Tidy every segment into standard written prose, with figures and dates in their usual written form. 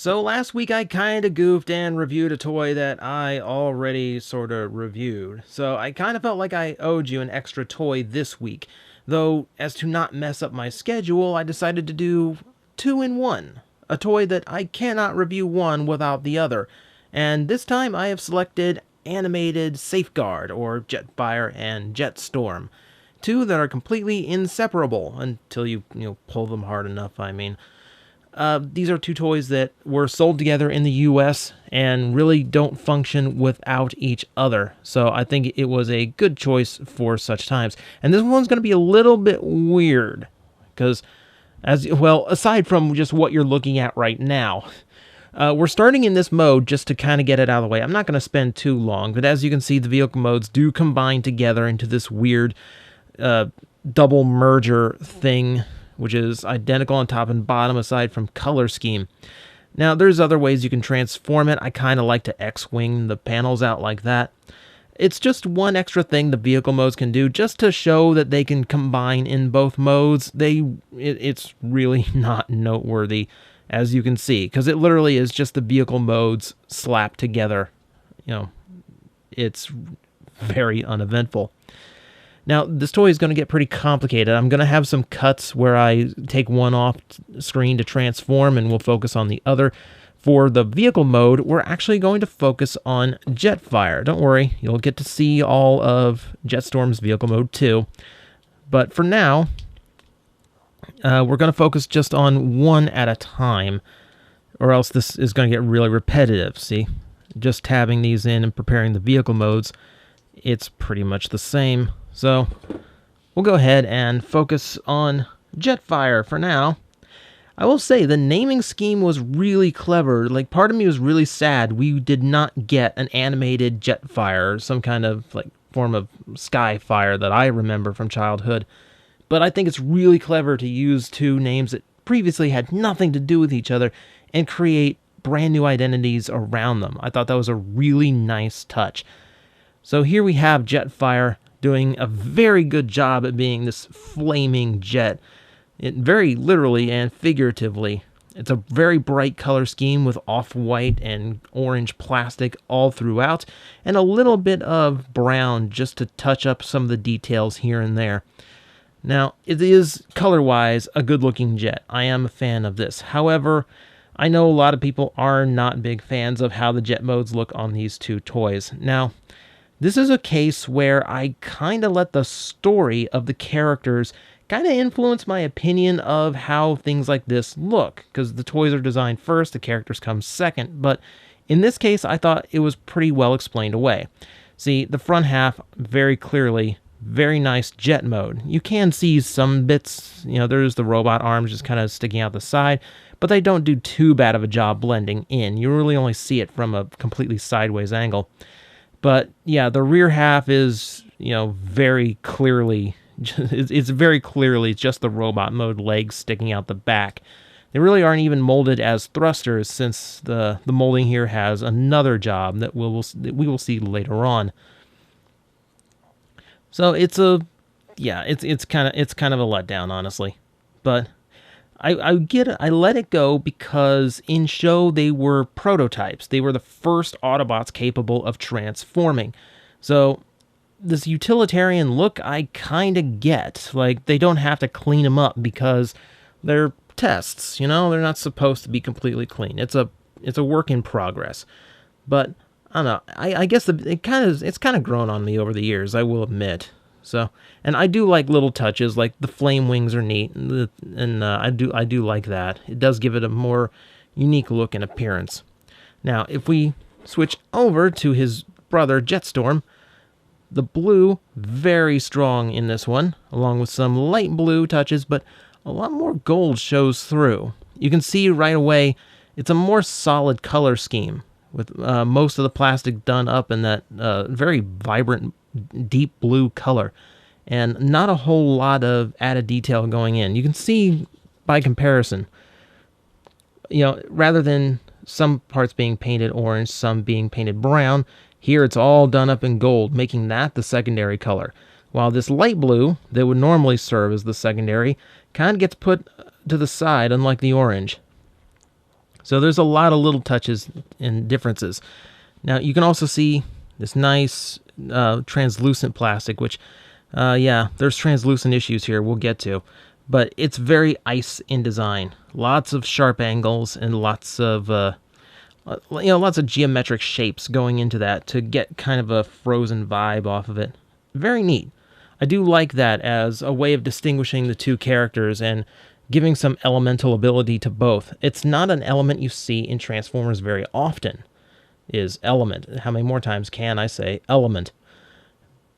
So last week I kind of goofed and reviewed a toy that I already sort of reviewed. So I kind of felt like I owed you an extra toy this week. Though, as to not mess up my schedule, I decided to do two in one. A toy that I cannot review one without the other. And this time I have selected Animated Safeguard, or Jetfire and Jetstorm. Two that are completely inseparable, until you pull them hard enough, I mean. These are two toys that were sold together in the US and really don't function without each other. So I think it was a good choice for such times. And this one's going to be a little bit weird because, aside from just what you're looking at right now, we're starting in this mode just to kind of get it out of the way. I'm not going to spend too long, but as you can see, the vehicle modes do combine together into this weird double merger thing, which is identical on top and bottom aside from color scheme. Now, there's other ways you can transform it. I kind of like to X-wing the panels out like that. It's just one extra thing the vehicle modes can do, just to show that they can combine in both modes. It's really not noteworthy, as you can see, because it literally is just the vehicle modes slapped together. It's very uneventful. Now, this toy is going to get pretty complicated. I'm going to have some cuts where I take one off screen to transform, and we'll focus on the other. For the vehicle mode, we're actually going to focus on Jetfire. Don't worry, you'll get to see all of Jetstorm's vehicle mode too. But for now, we're going to focus just on one at a time, or else this is going to get really repetitive, see? Just tabbing these in and preparing the vehicle modes, it's pretty much the same. So we'll go ahead and focus on Jetfire for now. I will say the naming scheme was really clever. Like, part of me was really sad we did not get an animated Jetfire, some kind of form of sky fire that I remember from childhood. But I think it's really clever to use two names that previously had nothing to do with each other and create brand new identities around them. I thought that was a really nice touch. So here we have Jetfire doing a very good job at being this flaming jet, very literally and figuratively. It's a very bright color scheme with off-white and orange plastic all throughout, and a little bit of brown just to touch up some of the details here and there. Now, it is color-wise a good-looking jet. I am a fan of this. However, I know a lot of people are not big fans of how the jet modes look on these two toys. Now, this is a case where I kind of let the story of the characters kind of influence my opinion of how things like this look, because the toys are designed first, the characters come second, but in this case, I thought it was pretty well explained away. See, the front half, very clearly, very nice jet mode. You can see some bits, there's the robot arms just kind of sticking out the side, but they don't do too bad of a job blending in. You really only see it from a completely sideways angle. But yeah, the rear half is, very clearly, it's very clearly just the robot mode legs sticking out the back. They really aren't even molded as thrusters, since the molding here has another job that we will see later on. So it's kind of a letdown, honestly. But I let it go because in show they were prototypes. They were the first Autobots capable of transforming. So this utilitarian look I kind of get. Like, they don't have to clean them up because they're tests, they're not supposed to be completely clean. It's a work in progress. But I don't know. I guess it's kind of grown on me over the years, I will admit. So, and I do like little touches, like the flame wings are neat, and I do like that. It does give it a more unique look and appearance. Now, if we switch over to his brother Jetstorm, the blue, very strong in this one, along with some light blue touches, but a lot more gold shows through. You can see right away it's a more solid color scheme, with most of the plastic done up in that very vibrant deep blue color, and not a whole lot of added detail going in. You can see by comparison, rather than some parts being painted orange, some being painted brown, here it's all done up in gold, making that the secondary color. While this light blue that would normally serve as the secondary kind of gets put to the side, unlike the orange. So there's a lot of little touches and differences. Now you can also see this nice translucent plastic, which, yeah, there's translucent issues here we'll get to. But it's very ice in design. Lots of sharp angles and lots of lots of geometric shapes going into that to get kind of a frozen vibe off of it. Very neat. I do like that as a way of distinguishing the two characters and giving some elemental ability to both. It's not an element you see in Transformers very often, is element. How many more times can I say element?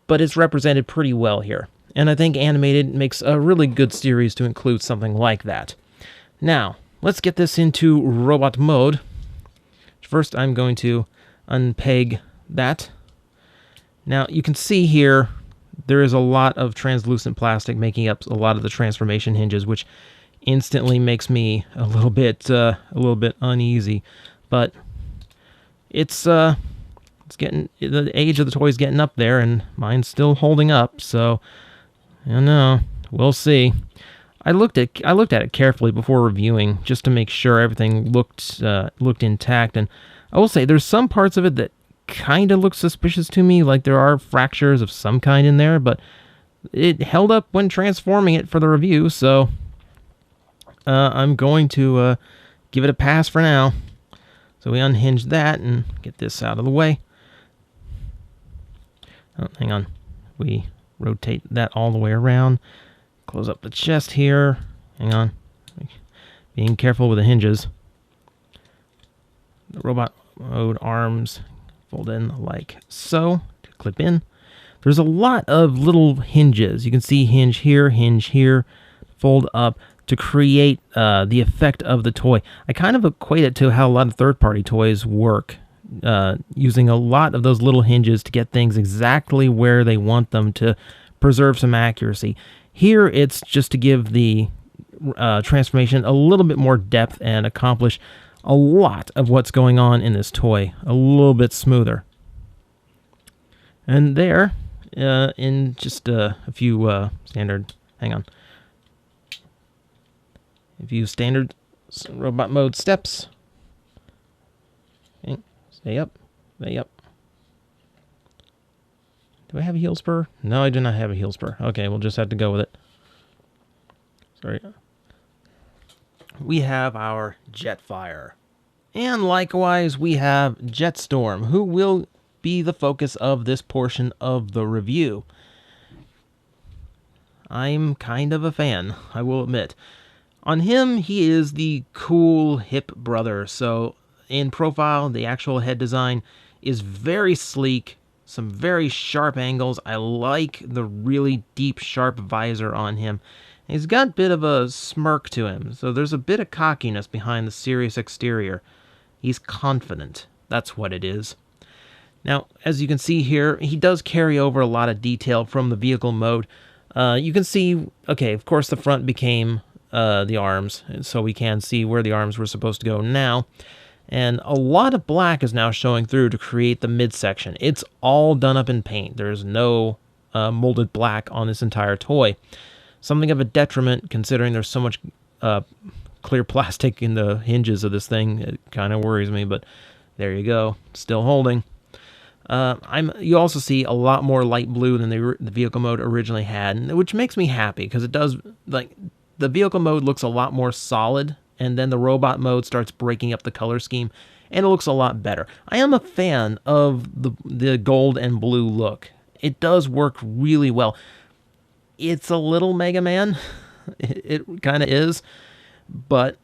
But it's represented pretty well here. And I think Animated makes a really good series to include something like that. Now, let's get this into robot mode. First, I'm going to unpeg that. Now, you can see here, there is a lot of translucent plastic making up a lot of the transformation hinges, which instantly makes me a little bit uneasy. But it's getting, the age of the toy is getting up there, and mine's still holding up. So, I don't know. We'll see. I looked at it carefully before reviewing, just to make sure everything looked intact. And I will say there's some parts of it that kind of look suspicious to me, like there are fractures of some kind in there, but it held up when transforming it for the review, so I'm going to give it a pass for now. So we unhinge that and get this out of the way. Oh, hang on. We rotate that all the way around. Close up the chest here. Hang on. Being careful with the hinges. The robot mode arms fold in like so to clip in. There's a lot of little hinges. You can see hinge here, fold up to create the effect of the toy. I kind of equate it to how a lot of third-party toys work, using a lot of those little hinges to get things exactly where they want them to preserve some accuracy. Here, it's just to give the transformation a little bit more depth and accomplish a lot of what's going on in this toy a little bit smoother. And there, in just a few standard, hang on, a few standard robot mode steps. Okay, stay up, stay up. Do I have a heel spur? No, I do not have a heel spur. Okay, we'll just have to go with it. Sorry. We have our Jetfire. And likewise, we have Jetstorm, who will be the focus of this portion of the review. I'm kind of a fan, I will admit. On him, he is the cool, hip brother. So in profile, the actual head design is very sleek. Some very sharp angles. I like the really deep, sharp visor on him. He's got a bit of a smirk to him, so there's a bit of cockiness behind the serious exterior. He's confident. That's what it is. Now, as you can see here, he does carry over a lot of detail from the vehicle mode. You can see, okay, of course the front became the arms, so we can see where the arms were supposed to go now. And a lot of black is now showing through to create the midsection. It's all done up in paint. There's no molded black on this entire toy. Something of a detriment considering there's so much clear plastic in the hinges of this thing. It kind of worries me, but there you go. Still holding. You also see a lot more light blue than the vehicle mode originally had, which makes me happy because it does, like, the vehicle mode looks a lot more solid. And then the robot mode starts breaking up the color scheme, and it looks a lot better. I am a fan of the gold and blue look. It does work really well. It's a little Mega Man, it kind of is, but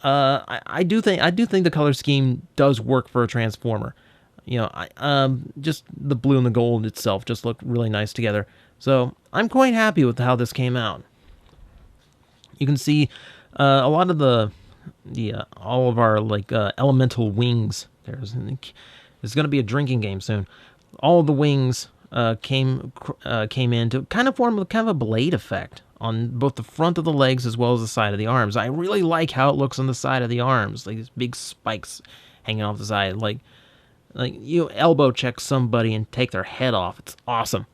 I do think the color scheme does work for a Transformer. You know, just the blue and the gold itself just look really nice together. So I'm quite happy with how this came out. You can see a lot of the all of our like elemental wings. There's going to be a drinking game soon. All of the wings came in to kind of form kind of a blade effect on both the front of the legs as well as the side of the arms. I really like how it looks on the side of the arms, like these big spikes hanging off the side, like you elbow check somebody and take their head off. It's awesome.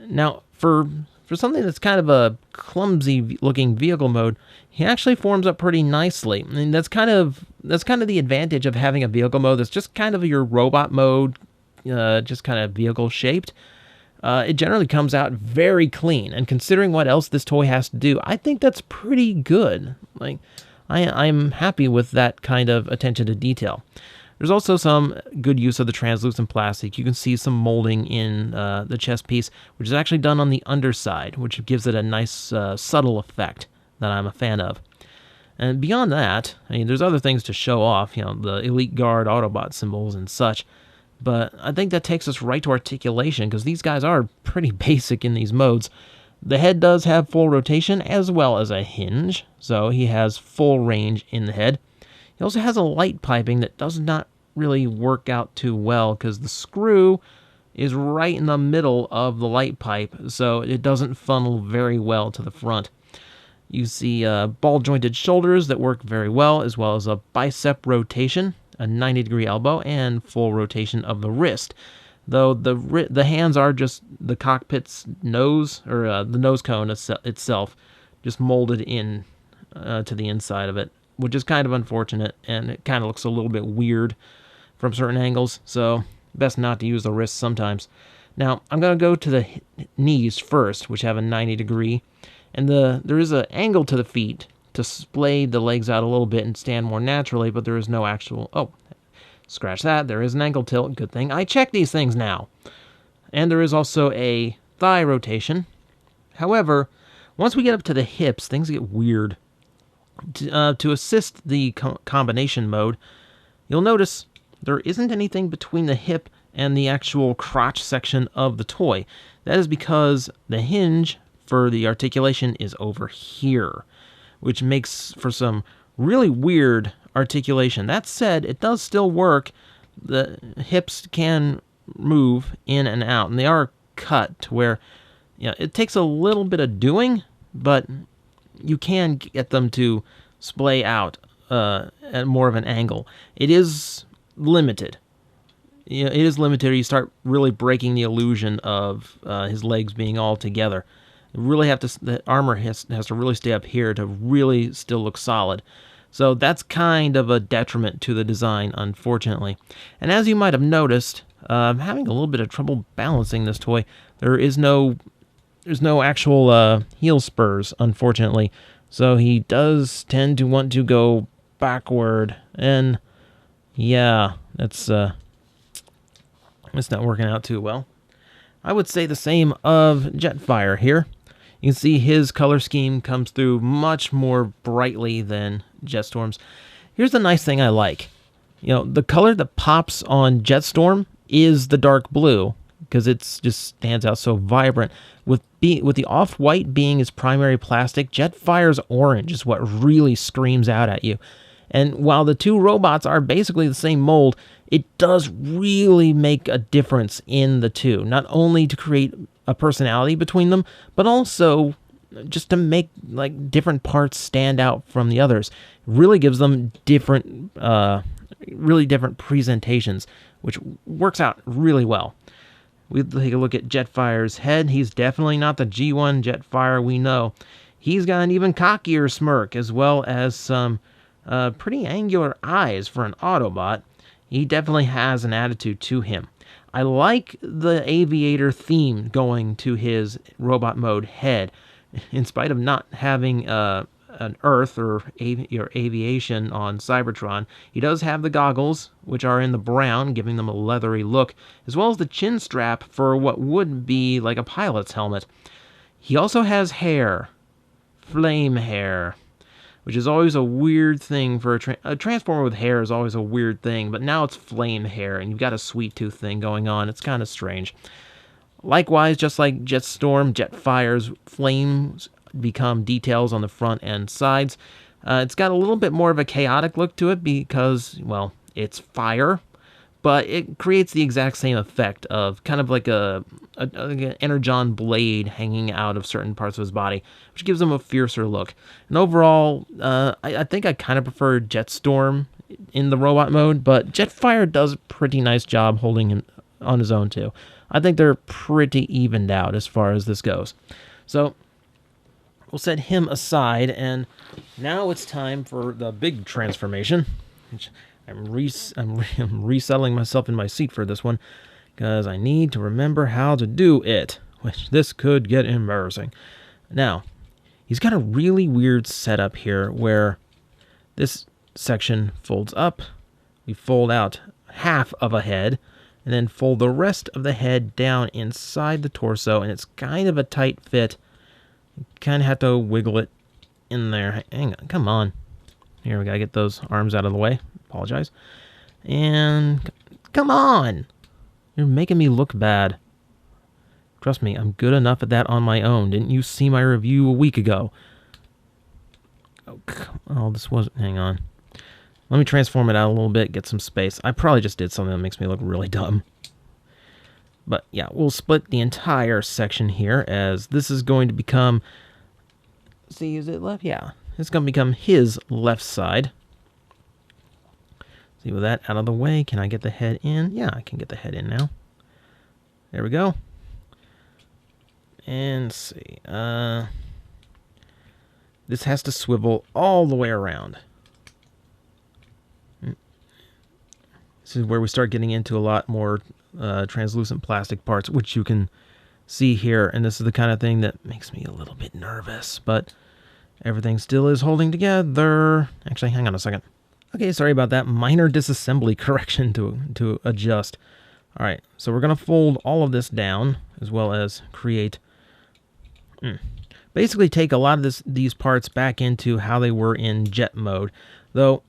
Now, for for something that's kind of a clumsy-looking vehicle mode, he actually forms up pretty nicely. I mean, that's kind of the advantage of having a vehicle mode that's just kind of your robot mode, just kind of vehicle-shaped. It generally comes out very clean, and considering what else this toy has to do, I think that's pretty good. Like, I'm happy with that kind of attention to detail. There's also some good use of the translucent plastic. You can see some molding in the chest piece, which is actually done on the underside, which gives it a nice subtle effect that I'm a fan of. And beyond that, I mean, there's other things to show off, the Elite Guard Autobot symbols and such, but I think that takes us right to articulation, because these guys are pretty basic in these modes. The head does have full rotation as well as a hinge, so he has full range in the head. He also has a light piping that does not really work out too well, because the screw is right in the middle of the light pipe, so it doesn't funnel very well to the front. You see ball-jointed shoulders that work very well as a bicep rotation, a 90-degree elbow, and full rotation of the wrist. Though the hands are just the cockpit's nose, or the nose cone itself, just molded in to the inside of it, which is kind of unfortunate, and it kind of looks a little bit weird from certain angles, so best not to use the wrists sometimes. Now, I'm going to go to the knees first, which have a 90-degree, and there is an angle to the feet to splay the legs out a little bit and stand more naturally, but there is no actual... Oh, scratch that. There is an ankle tilt. Good thing I check these things now. And there is also a thigh rotation. However, once we get up to the hips, things get weird. To assist the combination mode, you'll notice there isn't anything between the hip and the actual crotch section of the toy. That is because the hinge for the articulation is over here, which makes for some really weird articulation. That said, it does still work. The hips can move in and out, and they are cut to where it takes a little bit of doing, but you can get them to splay out at more of an angle. It is limited. It is limited, or you start really breaking the illusion of his legs being all together. The armor has to really stay up here to really still look solid. So that's kind of a detriment to the design, unfortunately. And as you might have noticed, I'm having a little bit of trouble balancing this toy. There's no actual heel spurs, unfortunately. So he does tend to want to go backward, and yeah, it's not working out too well. I would say the same of Jetfire here. You can see his color scheme comes through much more brightly than Jetstorm's. Here's the nice thing I like. The color that pops on Jetstorm is the dark blue, because it just stands out so vibrant. With the off-white being his primary plastic, Jetfire's orange is what really screams out at you. And while the two robots are basically the same mold, it does really make a difference in the two. Not only to create a personality between them, but also just to make different parts stand out from the others. It really gives them really different presentations, which works out really well. We take a look at Jetfire's head. He's definitely not the G1 Jetfire we know. He's got an even cockier smirk, as well as some pretty angular eyes for an Autobot. He definitely has an attitude to him. I like the aviator theme going to his robot mode head. In spite of not having an Earth or aviation on Cybertron, he does have the goggles, which are in the brown, giving them a leathery look, as well as the chin strap for what would be like a pilot's helmet. He also has hair. Flame hair. Which is always a weird thing for a Transformer with hair is always a weird thing, but now it's flame hair, and you've got a sweet tooth thing going on. It's kind of strange. Likewise, just like Jetstorm, Jetfire's flames become details on the front and sides. It's got a little bit more of a chaotic look to it because, well, it's fire, but it creates the exact same effect of kind of like an energon blade hanging out of certain parts of his body, which gives him a fiercer look. And overall, I think I kind of prefer Jetstorm in the robot mode, but Jetfire does a pretty nice job holding him on his own too. I think they're pretty evened out as far as this goes. So we'll set him aside, and now it's time for the big transformation. I'm resettling myself in my seat for this one, because I need to remember how to do it, which this could get embarrassing. Now, he's got a really weird setup here where this section folds up, we fold out half of a head, and then fold the rest of the head down inside the torso, and it's kind of a tight fit. You kind of have to wiggle it in there. Hang on, come on. Here, we gotta get those arms out of the way. Apologize. And come on! You're making me look bad. Trust me, I'm good enough at that on my own. Didn't you see my review a week ago? Oh, this wasn't... Hang on. Let me transform it out a little bit, get some space. I probably just did something that makes me look really dumb. But yeah, we'll split the entire section here, as this is going to become... See, is it left? Yeah. It's going to become his left side. See, with that out of the way, can I get the head in? Yeah, I can get the head in now. There we go. And let's see. This has to swivel all the way around. This is where we start getting into a lot more translucent plastic parts, which you can see here. And this is the kind of thing that makes me a little bit nervous, but everything still is holding together. Actually, hang on a second. Okay, sorry about that. Minor disassembly correction to adjust. All right, so we're going to fold all of this down, as well as create... Basically take a lot of these parts back into how they were in jet mode. Though,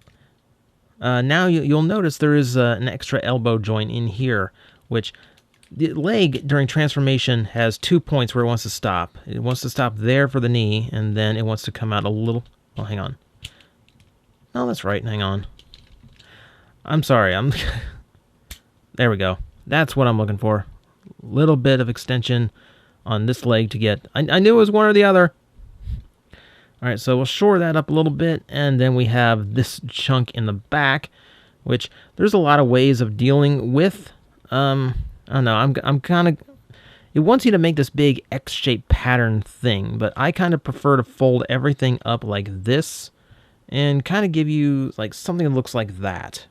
now you'll notice there is an extra elbow joint in here, which the leg during transformation has 2 points where it wants to stop. It wants to stop there for the knee, and then it wants to come out a little... Oh, hang on. No, that's right. Hang on. I'm sorry. There we go. That's what I'm looking for. Little bit of extension on this leg to get... I knew it was one or the other. All right, so we'll shore that up a little bit, and then we have this chunk in the back, which there's a lot of ways of dealing with. I don't know. I'm kind of... It wants you to make this big X-shaped pattern thing, but I kind of prefer to fold everything up like this and kind of give you like something that looks like that,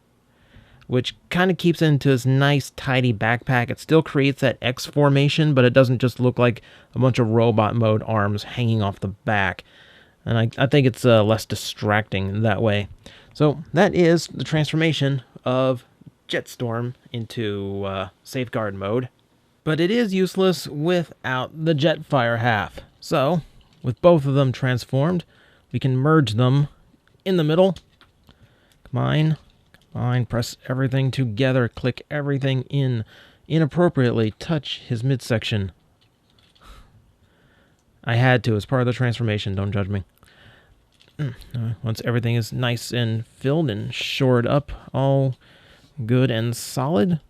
which kind of keeps it into this nice, tidy backpack. It still creates that X formation, but it doesn't just look like a bunch of robot mode arms hanging off the back. And I think it's less distracting that way. So that is the transformation of Jetstorm into safeguard mode. But it is useless without the Jetfire half. So, with both of them transformed, we can merge them in the middle. Come on, press everything together, click everything in inappropriately, touch his midsection. I had to, as part of the transformation, don't judge me. Once everything is nice and filled and shored up, all good and solid,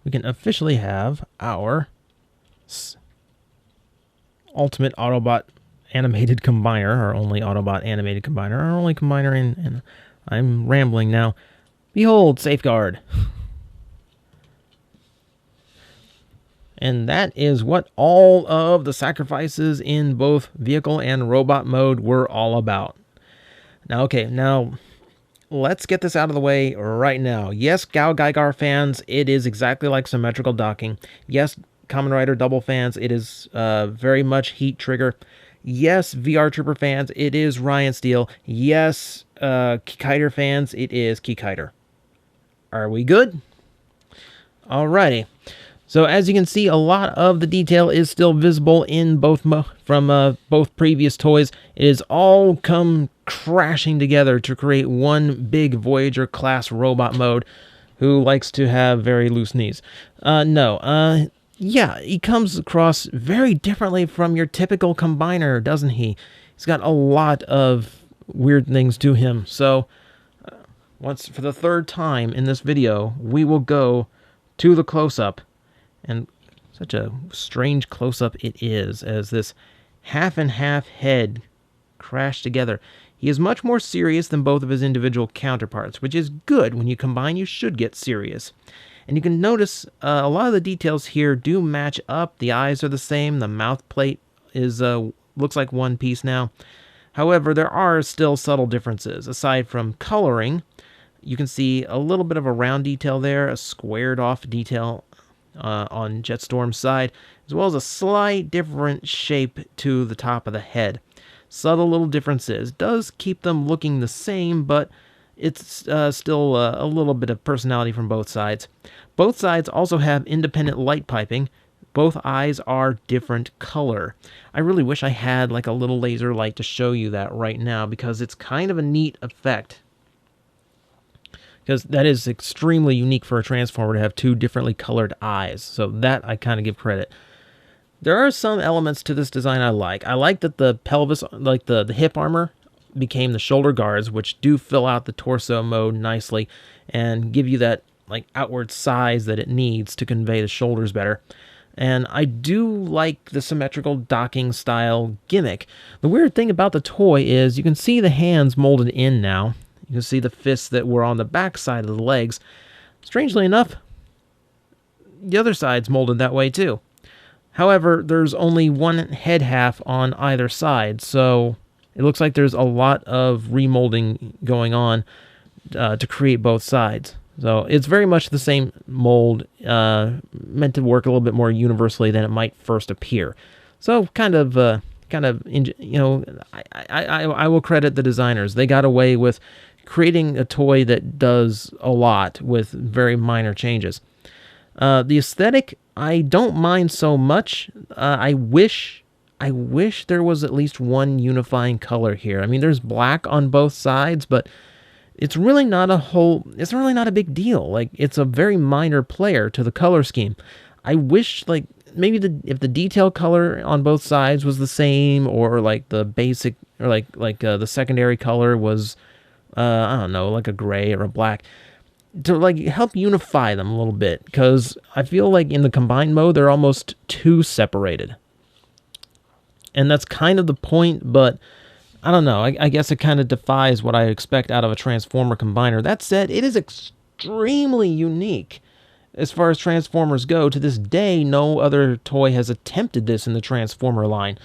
we can officially have our ultimate Autobot animated combiner, our only Autobot animated combiner, our only combiner in... I'm rambling now. Behold, Safeguard. And that is what all of the sacrifices in both vehicle and robot mode were all about. Now, okay, let's get this out of the way right now. Yes, Gao Gaigar fans, it is exactly like symmetrical docking. Yes, Kamen Rider double fans, it is very much heat trigger. Yes, VR Trooper fans, it is Ryan Steele. Yes, Kikiter fans, it is Kikiter. Are we good? Alrighty. So as you can see, a lot of the detail is still visible in both from both previous toys. It has all come crashing together to create one big Voyager class robot mode who likes to have very loose knees. Yeah, he comes across very differently from your typical combiner, doesn't he? He's got a lot of weird things to him. So once for the third time in this video, we will go to the close-up. And such a strange close-up it is, as this half-and-half head crash together. He is much more serious than both of his individual counterparts, which is good. When you combine, you should get serious. And you can notice a lot of the details here do match up. The eyes are the same. The mouth plate is looks like one piece now. However, there are still subtle differences. Aside from coloring, you can see a little bit of a round detail there, a squared off detail on Jetstorm's side, as well as a slight different shape to the top of the head. Subtle little differences. Does keep them looking the same, but it's still a little bit of personality from both sides. Both sides also have independent light piping. Both eyes are different color. I really wish I had like a little laser light to show you that right now, because it's kind of a neat effect. Because that is extremely unique for a Transformer to have two differently colored eyes. So that I kind of give credit. There are some elements to this design I like. I like that the pelvis, like the hip armor, became the shoulder guards, which do fill out the torso mode nicely and give you that like outward size that it needs to convey the shoulders better. And I do like the symmetrical docking style gimmick. The weird thing about the toy is you can see the hands molded in now. You can see the fists that were on the back side of the legs. Strangely enough, the other side's molded that way too. However, there's only one head half on either side, so it looks like there's a lot of remolding going on to create both sides. So it's very much the same mold, meant to work a little bit more universally than it might first appear. So I will credit the designers. They got away with creating a toy that does a lot with very minor changes. The aesthetic, I don't mind so much. I wish there was at least one unifying color here. I mean, there's black on both sides, but it's really not a big deal. Like, it's a very minor player to the color scheme. I wish, like, maybe if the detail color on both sides was the same, or like the basic, or like the secondary color was, I don't know, like a gray or a black, to like help unify them a little bit, because I feel like in the combined mode they're almost too separated. And that's kind of the point, but I don't know. I guess it kind of defies what I expect out of a Transformer combiner. That said, it is extremely unique as far as Transformers go. To this day, no other toy has attempted this in the Transformer line.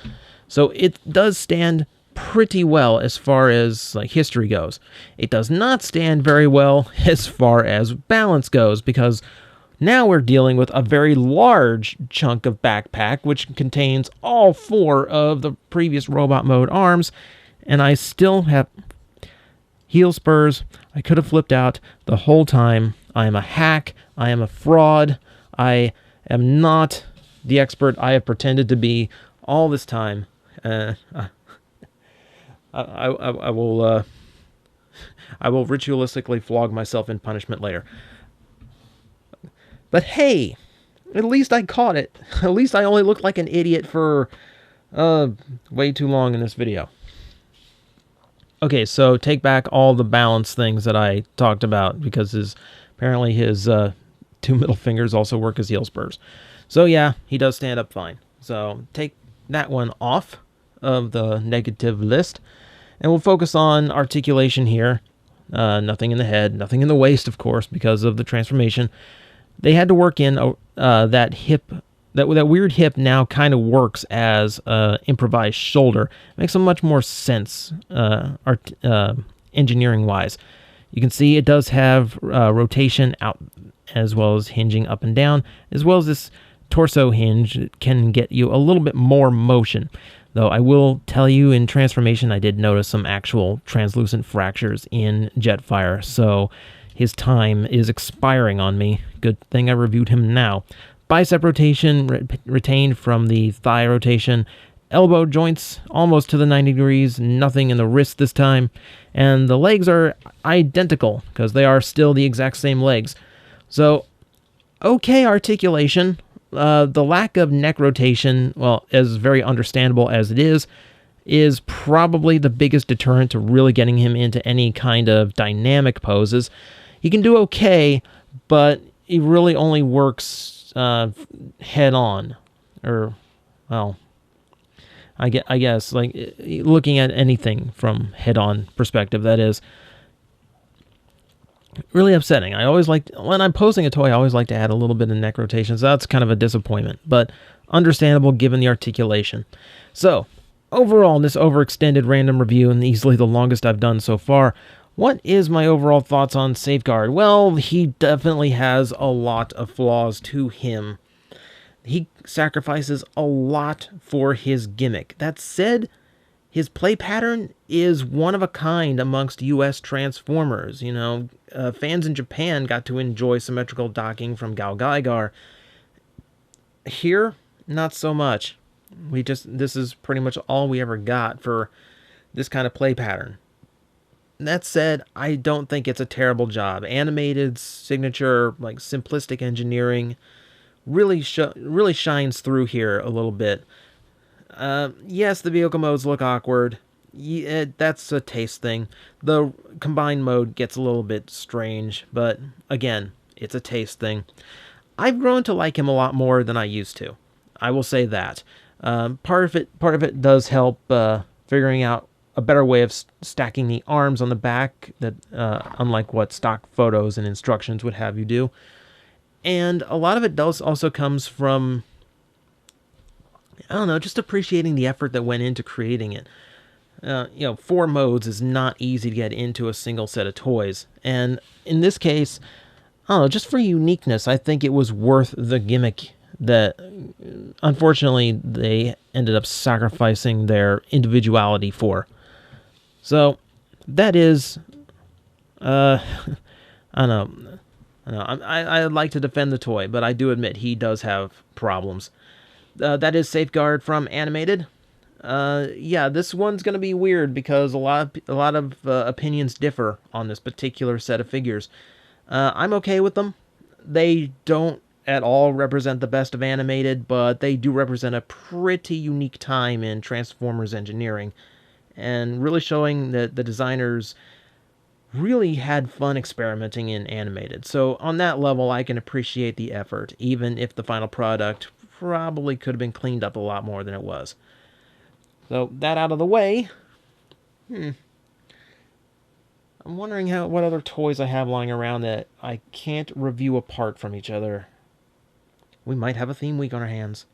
So it does stand pretty well as far as like history goes. It does not stand very well as far as balance goes, because now we're dealing with a very large chunk of backpack, which contains all four of the previous robot mode arms, and I still have heel spurs. I could have flipped out the whole time. I am a hack. I am a fraud. I am not the expert I have pretended to be all this time. I will ritualistically flog myself in punishment later. But hey, at least I caught it. At least I only looked like an idiot for way too long in this video. Okay, so take back all the balance things that I talked about, because apparently his two middle fingers also work as heel spurs. So yeah, he does stand up fine. So take that one off of the negative list, and we'll focus on articulation here. Nothing in the head, nothing in the waist, of course, because of the transformation. They had to work in that hip. That weird hip now kind of works as an improvised shoulder. Makes much more sense engineering-wise. You can see it does have rotation out, as well as hinging up and down, as well as this torso hinge that can get you a little bit more motion. Though I will tell you, in transformation, I did notice some actual translucent fractures in Jetfire, so his time is expiring on me. Good thing I reviewed him now. Bicep rotation retained from the thigh rotation. Elbow joints almost to the 90 degrees, nothing in the wrist this time. And the legs are identical, because they are still the exact same legs. So, okay articulation. The lack of neck rotation, well, as very understandable as it is probably the biggest deterrent to really getting him into any kind of dynamic poses. He can do okay, but he really only works head on, or, well, I guess, like, looking at anything from head on perspective, that is. really upsetting. I always like, when I'm posting a toy, I always like to add a little bit of neck rotation, so that's kind of a disappointment, but understandable given the articulation. So, overall, in this overextended random review, and easily the longest I've done so far, what is my overall thoughts on Safeguard? Well, he definitely has a lot of flaws to him. He sacrifices a lot for his gimmick. That said, his play pattern is one of a kind amongst US Transformers. You know, fans in Japan got to enjoy symmetrical docking from Gal Gaigar. Here, not so much. This is pretty much all we ever got for this kind of play pattern. That said, I don't think it's a terrible job. Animated's signature, like, simplistic engineering really shines through here a little bit. Yes, the vehicle modes look awkward. Yeah, that's a taste thing. The combined mode gets a little bit strange, but again, it's a taste thing. I've grown to like him a lot more than I used to. I will say that. Part of it does help figuring out a better way of stacking the arms on the back, that unlike what stock photos and instructions would have you do. And a lot of it does also comes from, I don't know, just appreciating the effort that went into creating it. 4 modes is not easy to get into a single set of toys. And in this case, I don't know, just for uniqueness, I think it was worth the gimmick that, unfortunately, they ended up sacrificing their individuality for. So, that is, I don't know. I like to defend the toy, but I do admit he does have problems. That is Safeguard from Animated. Yeah, this one's gonna be weird because a lot of opinions differ on this particular set of figures. I'm okay with them. They don't at all represent the best of Animated, but they do represent a pretty unique time in Transformers engineering, and really showing that the designers really had fun experimenting in Animated. So on that level, I can appreciate the effort, even if the final product probably could have been cleaned up a lot more than it was. So that out of the way, I'm wondering what other toys I have lying around that I can't review apart from each other. We might have a theme week on our hands.